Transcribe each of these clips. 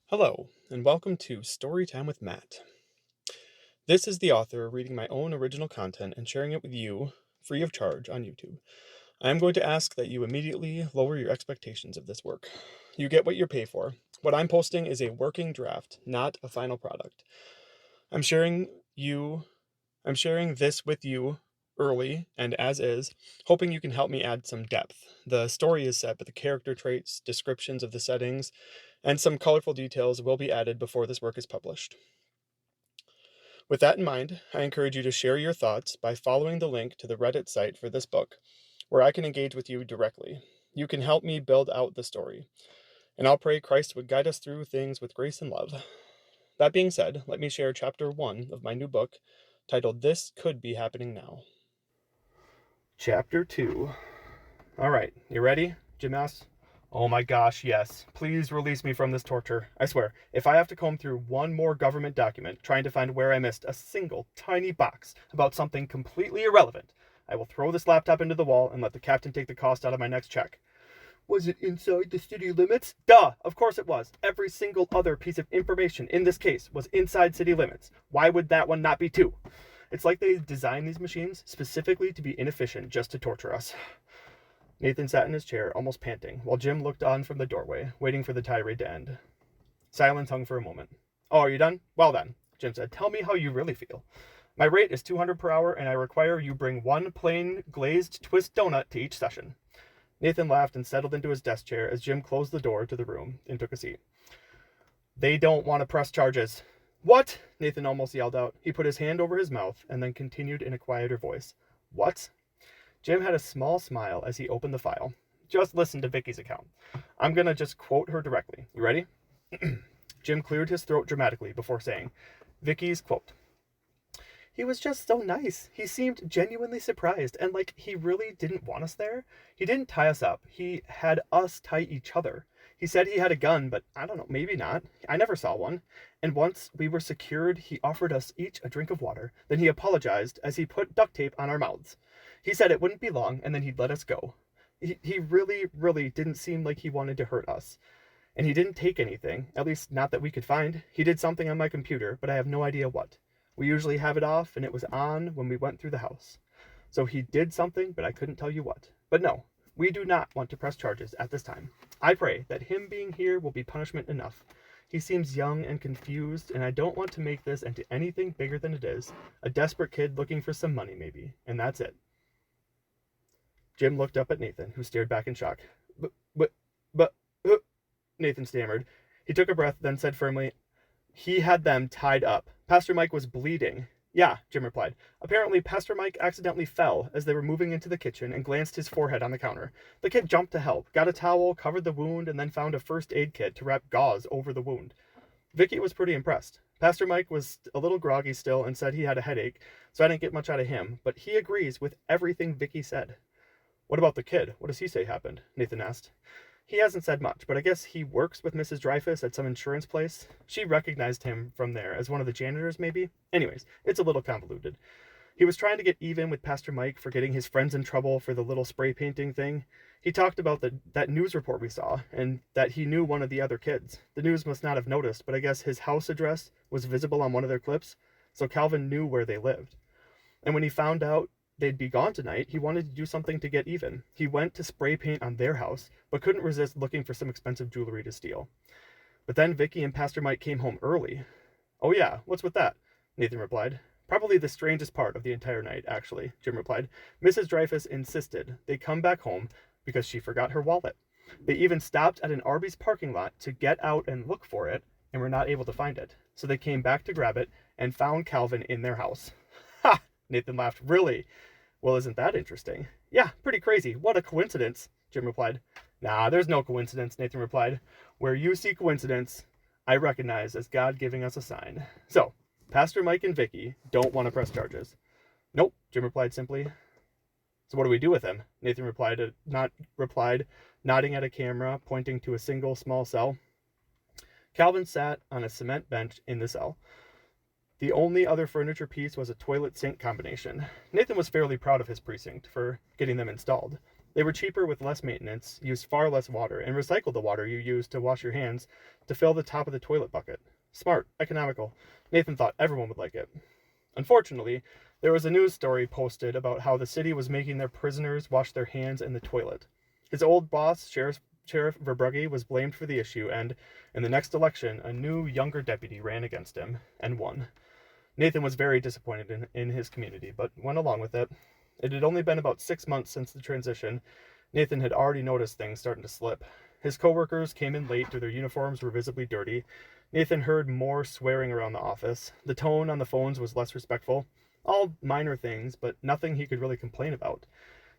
Hello, and welcome to Storytime with Matt. This is the author reading my own original content and sharing it with you free of charge on YouTube. I am going to ask that you immediately lower your expectations of this work. You get what you pay for. What I'm posting is a working draft, not a final product. I'm sharing this with you early and as is, hoping you can help me add some depth. The story is set, but the character traits, descriptions of the settings, and some colorful details will be added before this work is published. With that in mind, I encourage you to share your thoughts by following the link to the Reddit site for this book, where I can engage with you directly. You can help me build out the story, and I'll pray Christ would guide us through things with grace and love. That being said, let me share chapter 1 of my new book, titled This Could Be Happening Now. Chapter 2. Alright, you ready? Jim asks. Oh my gosh, yes. Please release me from this torture. I swear, if I have to comb through one more government document trying to find where I missed a single tiny box about something completely irrelevant, I will throw this laptop into the wall and let the captain take the cost out of my next check. Was it inside the city limits? Duh! Of course it was. Every single other piece of information in this case was inside city limits. Why would that one not be too? It's like they designed these machines specifically to be inefficient just to torture us. Nathan sat in his chair, almost panting, while Jim looked on from the doorway, waiting for the tirade to end. Silence hung for a moment. Oh, are you done? Well then, Jim said, tell me how you really feel. My rate is 200 per hour, and I require you bring one plain glazed twist donut to each session. Nathan laughed and settled into his desk chair as Jim closed the door to the room and took a seat. They don't want to press charges. What? Nathan almost yelled out. He put his hand over his mouth and then continued in a quieter voice. What? Jim had a small smile as he opened the file. Just listen to Vicky's account. I'm going to just quote her directly. You ready? Jim cleared his throat dramatically before saying, Vicky's quote. He was just so nice. He seemed genuinely surprised and like he really didn't want us there. He didn't tie us up. He had us tie each other. He said he had a gun, but I don't know, maybe not. I never saw one. And once we were secured, he offered us each a drink of water. Then he apologized as he put duct tape on our mouths. He said it wouldn't be long, and then he'd let us go. He really, really didn't seem like he wanted to hurt us. And he didn't take anything, at least not that we could find. He did something on my computer, but I have no idea what. We usually have it off, and it was on when we went through the house. So he did something, but I couldn't tell you what. But no, we do not want to press charges at this time. I pray that him being here will be punishment enough. He seems young and confused, and I don't want to make this into anything bigger than it is. A desperate kid looking for some money, maybe, and that's it. Jim looked up at Nathan, who stared back in shock. But, Nathan stammered. He took a breath, then said firmly, he had them tied up. Pastor Mike was bleeding. Yeah, Jim replied. Apparently, Pastor Mike accidentally fell as they were moving into the kitchen and glanced his forehead on the counter. The kid jumped to help, got a towel, covered the wound, and then found a first aid kit to wrap gauze over the wound. Vicky was pretty impressed. Pastor Mike was a little groggy still and said he had a headache, so I didn't get much out of him, but he agrees with everything Vicky said. What about the kid? What does he say happened? Nathan asked. He hasn't said much, but I guess he works with Mrs. Dreyfus at some insurance place. She recognized him from there as one of the janitors, maybe? Anyways, it's a little convoluted. He was trying to get even with Pastor Mike for getting his friends in trouble for the little spray painting thing. He talked about that news report we saw, and that he knew one of the other kids. The news must not have noticed, but I guess his house address was visible on one of their clips, so Calvin knew where they lived. And when he found out they'd be gone tonight, he wanted to do something to get even. He went to spray paint on their house, but couldn't resist looking for some expensive jewelry to steal. But then Vicky and Pastor Mike came home early. Oh yeah, what's with that? Nathan replied. Probably the strangest part of the entire night, actually, Jim replied. Mrs. Dreyfus insisted they come back home because she forgot her wallet. They even stopped at an Arby's parking lot to get out and look for it, and were not able to find it. So they came back to grab it and found Calvin in their house. Ha! Nathan laughed. Really? Well, isn't that interesting? Yeah, pretty crazy. What a coincidence, Jim replied. Nah, there's no coincidence, Nathan replied. Where you see coincidence, I recognize as God giving us a sign. So, Pastor Mike and Vicky don't want to press charges. Nope, Jim replied simply. So what do we do with him? Nathan replied, nodding at a camera, pointing to a single small cell. Calvin sat on a cement bench in the cell. The only other furniture piece was a toilet sink combination. Nathan was fairly proud of his precinct for getting them installed. They were cheaper with less maintenance, used far less water, and recycled the water you used to wash your hands to fill the top of the toilet bucket. Smart, economical. Nathan thought everyone would like it. Unfortunately, there was a news story posted about how the city was making their prisoners wash their hands in the toilet. His old boss, Sheriff Verbrugge, was blamed for the issue, and in the next election, a new, younger deputy ran against him and won. Nathan was very disappointed in his community, but went along with it. It had only been about 6 months since the transition. Nathan had already noticed things starting to slip. His coworkers came in late, their uniforms were visibly dirty. Nathan heard more swearing around the office. The tone on the phones was less respectful. All minor things, but nothing he could really complain about.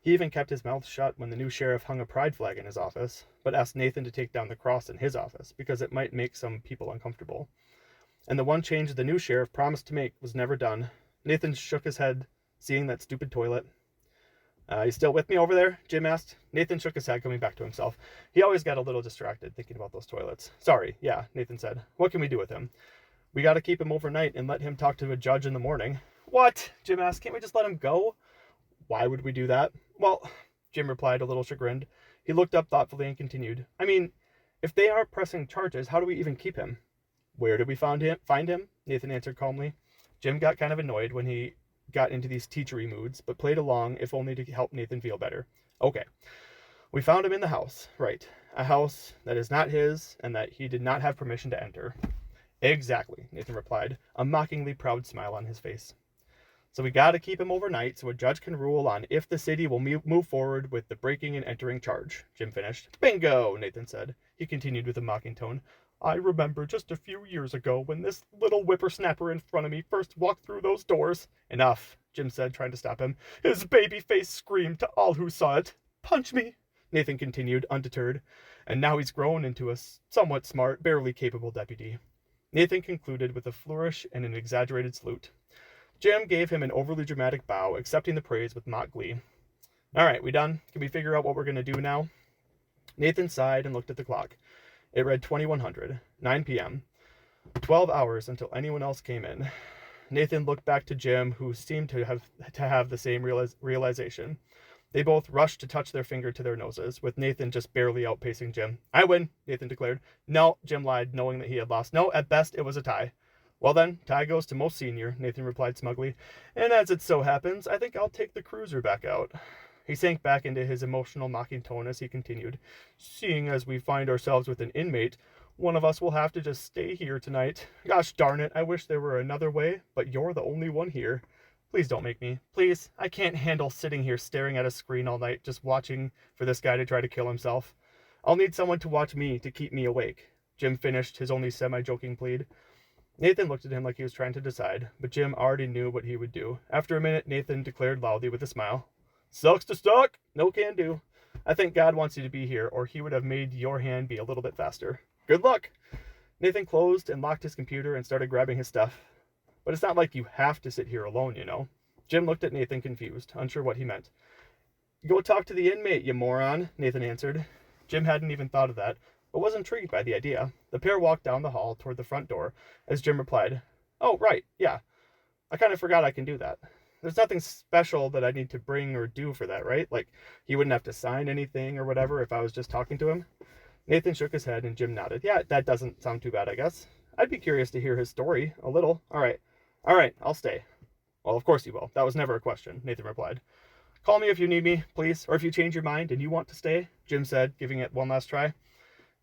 He even kept his mouth shut when the new sheriff hung a pride flag in his office, but asked Nathan to take down the cross in his office because it might make some people uncomfortable. And the one change the new sheriff promised to make was never done. Nathan shook his head, seeing that stupid toilet. You still with me over there? Jim asked. Nathan shook his head, coming back to himself. He always got a little distracted thinking about those toilets. Sorry, yeah, Nathan said. What can we do with him? We got to keep him overnight and let him talk to a judge in the morning. What? Jim asked. Can't we just let him go? Why would we do that? Well, Jim replied, a little chagrined. He looked up thoughtfully and continued. I mean, if they aren't pressing charges, how do we even keep him? Where did we find him? Nathan answered calmly. Jim got kind of annoyed when he got into these teachery moods, but played along, if only to help Nathan feel better. Okay, we found him in the house, right. A house that is not his, and that he did not have permission to enter. Exactly, Nathan replied, a mockingly proud smile on his face. So we gotta keep him overnight so a judge can rule on if the city will move forward with the breaking and entering charge, Jim finished. Bingo, Nathan said. He continued with a mocking tone. I remember just a few years ago when this little whippersnapper in front of me first walked through those doors. Enough, Jim said, trying to stop him. His baby face screamed to all who saw it. Punch me, Nathan continued, undeterred. And now he's grown into a somewhat smart, barely capable deputy. Nathan concluded with a flourish and an exaggerated salute. Jim gave him an overly dramatic bow, accepting the praise with mock glee. All right, we done? Can we figure out what we're going to do now? Nathan sighed and looked at the clock. It read 2100, 9 p.m., 12 hours until anyone else came in. Nathan looked back to Jim, who seemed to have the same realization. They both rushed to touch their finger to their noses, with Nathan just barely outpacing Jim. I win, Nathan declared. No, Jim lied, knowing that he had lost. No, at best, it was a tie. Well then, tie goes to most senior, Nathan replied smugly. And as it so happens, I think I'll take the cruiser back out. He sank back into his emotional mocking tone as he continued. Seeing as we find ourselves with an inmate, one of us will have to just stay here tonight. Gosh darn it, I wish there were another way, but you're the only one here. Please don't make me. Please, I can't handle sitting here staring at a screen all night, just watching for this guy to try to kill himself. I'll need someone to watch me to keep me awake. Jim finished his only semi-joking plead. Nathan looked at him like he was trying to decide, but Jim already knew what he would do. After a minute, Nathan declared loudly with a smile. Sucks to suck. No can do. I think God wants you to be here, or he would have made your hand be a little bit faster. Good luck. Nathan closed and locked his computer and started grabbing his stuff. But it's not like you have to sit here alone, you know. Jim looked at Nathan confused, unsure what he meant. Go talk to the inmate, you moron, Nathan answered. Jim hadn't even thought of that, but was intrigued by the idea. The pair walked down the hall toward the front door, as Jim replied, Oh, right, yeah. I kind of forgot I can do that. There's nothing special that I need to bring or do for that, right? Like, he wouldn't have to sign anything or whatever if I was just talking to him? Nathan shook his head and Jim nodded. Yeah, that doesn't sound too bad, I guess. I'd be curious to hear his story, a little. All right, I'll stay. Well, of course you will. That was never a question, Nathan replied. Call me if you need me, please, or if you change your mind and you want to stay, Jim said, giving it one last try.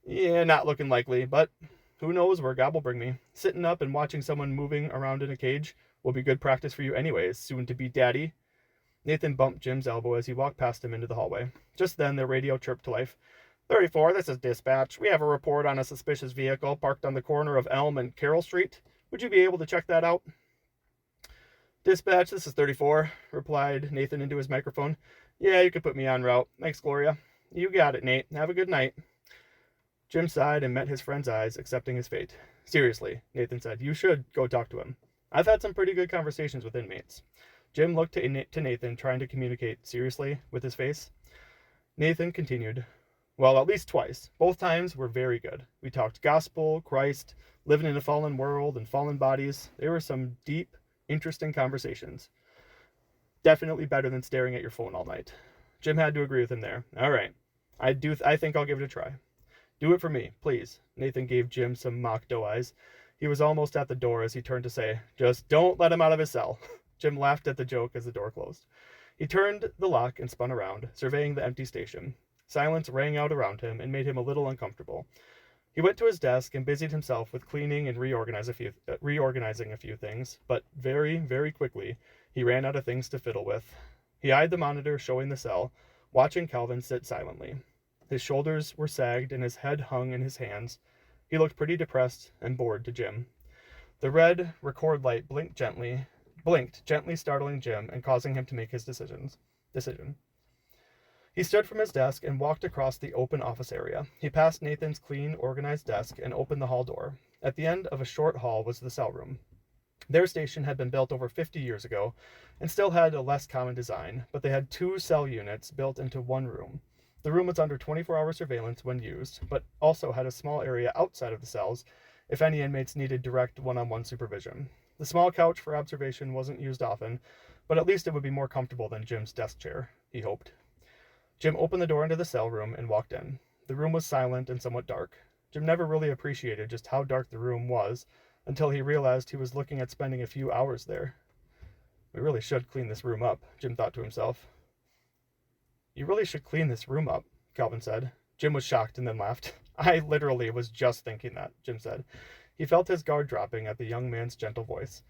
Yeah, not looking likely, but who knows where God will bring me. Sitting up and watching someone moving around in a cage will be good practice for you anyways, soon-to-be daddy. Nathan bumped Jim's elbow as he walked past him into the hallway. Just then, their radio chirped to life. 34, this is dispatch. We have a report on a suspicious vehicle parked on the corner of Elm and Carroll Street. Would you be able to check that out? Dispatch, this is 34, replied Nathan into his microphone. Yeah, you could put me en route. Thanks, Gloria. You got it, Nate. Have a good night. Jim sighed and met his friend's eyes, accepting his fate. Seriously, Nathan said, you should go talk to him. I've had some pretty good conversations with inmates. Jim looked to Nathan, trying to communicate seriously with his face. Nathan continued, Well, at least twice. Both times were very good. We talked gospel, Christ, living in a fallen world, and fallen bodies. There were some deep, interesting conversations. Definitely better than staring at your phone all night. Jim had to agree with him there. All right. I think I'll give it a try. Do it for me, please. Nathan gave Jim some mock doe eyes. He was almost at the door as he turned to say, just don't let him out of his cell. Jim laughed at the joke as the door closed. He turned the lock and spun around, surveying the empty station. Silence rang out around him and made him a little uncomfortable. He went to his desk and busied himself with cleaning and reorganizing a few things, but very, very quickly, he ran out of things to fiddle with. He eyed the monitor showing the cell, watching Calvin sit silently. His shoulders were sagged and his head hung in his hands. He looked pretty depressed and bored to Jim. The red record light blinked, gently startling Jim and causing him to make his decision. He stood from his desk and walked across the open office area. He passed Nathan's clean, organized desk and opened the hall door. At the end of a short hall was the cell room. Their station had been built over 50 years ago and still had a less common design, but they had 2 cell units built into one room. The room was under 24-hour surveillance when used, but also had a small area outside of the cells if any inmates needed direct one-on-one supervision. The small couch for observation wasn't used often, but at least it would be more comfortable than Jim's desk chair, he hoped. Jim opened the door into the cell room and walked in. The room was silent and somewhat dark. Jim never really appreciated just how dark the room was until he realized he was looking at spending a few hours there. We really should clean this room up, Jim thought to himself. You really should clean this room up, Calvin said. Jim was shocked and then laughed. I literally was just thinking that, Jim said. He felt his guard dropping at the young man's gentle voice.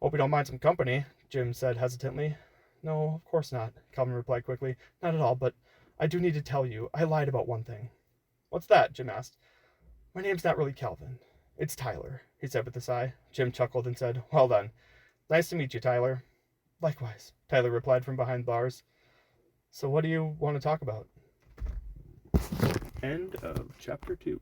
Hope you don't mind some company, Jim said hesitantly. No, of course not, Calvin replied quickly. Not at all, but I do need to tell you, I lied about one thing. What's that? Jim asked. My name's not really Calvin. It's Tyler, he said with a sigh. Jim chuckled and said, Well then. Nice to meet you, Tyler. Likewise, Tyler replied from behind bars. So what do you want to talk about? End of chapter 2.